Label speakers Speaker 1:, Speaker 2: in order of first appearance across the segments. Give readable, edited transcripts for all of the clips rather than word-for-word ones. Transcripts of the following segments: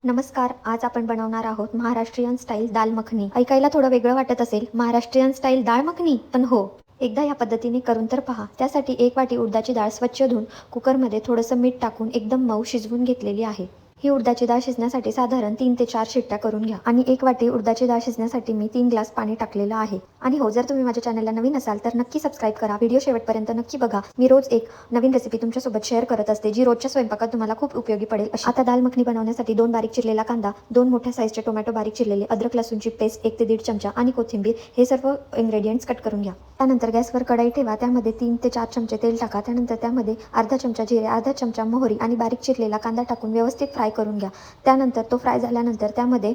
Speaker 1: नमस्कार. आज आपण बनवणार आहोत महाराष्ट्रीयन स्टाईल दाल मखनी. ऐकायला थोडं वेगळं वाटत असेल, महाराष्ट्रीयन स्टाईल डाळ मखनी, पण हो, एकदा या पद्धतीने करून तर पहा. त्यासाठी 1 वाटी उडदाची डाळ स्वच्छ धुवून कुकरमध्ये थोडंसं मीठ टाकून एकदम मऊ शिजवून घेतलेली आहे. ही उडदाची डाळ शिजण्यासाठी साधारण 3 ते 4 शिट्ट्या करून घ्या आणि 1 वाटी उडदाची डाळ शिजण्यासाठी मी 3 ग्लास पाणी टाकलेलं आहे. आणि हो, जर तुम्ही माझ्या चॅनलला नवीन असाल तर नक्की सबस्क्राईब करा. व्हिडिओ शेवटपर्यंत नक्की बघा. मी रोज एक नवीन रेसिपी तुमच्यासोबत शेअर करत असते, जी रोजच्या स्वयंपाकात तुम्हाला खूप उपयोगी पडेल अशी. आता दाल मखनी बनवण्यासाठी 2 बारीक चिरलेला कांदा, 2 मोठ्या साईजचे टोमॅटो बारीक चिरलेले, अद्रक लसूणची पेस्ट 1 ते 1.5 चमचा आणि कोथिंबीर हे सर्व इन्ग्रेडियंट्स कट करून घ्या. त्यानंतर गॅसवर कढई ठेवा. त्यामध्ये 3 ते 4 चमचे तेल टाका. त्यानंतर त्यामध्ये अर्धा चमचा जिरे, अर्धा चमचा मोहरी आणि बारीक चिरलेला कांदा टाकून व्यवस्थित फ्राय करून घ्या. त्यानंतर तो फ्राय झाल्यानंतर त्यामध्ये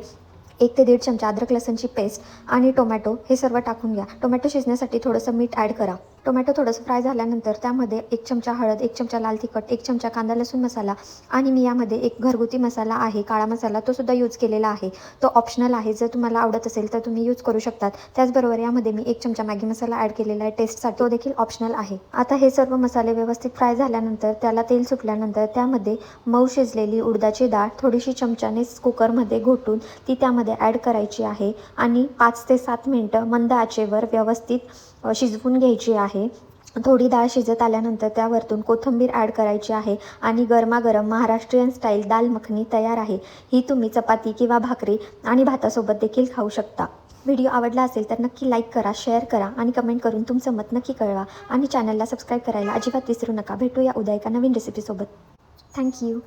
Speaker 1: 1 ते 1.5 चमचा अद्रक लसूणची पेस्ट आणि टोमॅटो हे सर्व टाकून घ्या. टोमॅटो शिजण्यासाठी थोडंसं मीठ ॲड करा. टोमॅटो थोडंसं फ्राय झाल्यानंतर त्यामध्ये 1 चमचा हळद, 1 चमचा लाल तिखट, 1 चमचा कांदा लसूण मसाला आणि मी यामध्ये एक घरगुती मसाला आहे, काळा मसाला, तो सुद्धा यूज केलेला आहे. तो ऑप्शनल आहे. जर तुम्हाला आवडत असेल तर तुम्ही यूज करू शकतात. त्याचबरोबर यामध्ये मी 1 चमचा मॅगी मसाला ॲड केलेला आहे टेस्टसाठी, तो देखील ऑप्शनल आहे. आता हे सर्व मसाले व्यवस्थित फ्राय झाल्यानंतर त्याला तेल सुटल्यानंतर त्यामध्ये मऊ शिजलेली उडदाची डाळ थोडीशी चमच्याने कुकरमध्ये घोटून ती त्यामध्ये ॲड करायची आहे आणि 5 ते 7 मिनिटं मंद आचेवर व्यवस्थित शिजवून घ्यायची आहे. थोडी डाळ शिजत आल्यानंतर त्यावरतून कोथिंबीर ॲड करायची आहे आणि गरमागरम महाराष्ट्रीयन स्टाईल दाल मखनी तयार आहे. ही तुम्ही चपाती किंवा भाकरी आणि भातासोबत देखील खाऊ शकता. व्हिडिओ आवडला असेल तर नक्की लाईक करा, शेअर करा आणि कमेंट करून तुमचं मत नक्की कळवा आणि चॅनलला सबस्क्राईब करायला अजिबात विसरू नका. भेटूया उद्या एका नवीन रेसिपीसोबत. Thank you.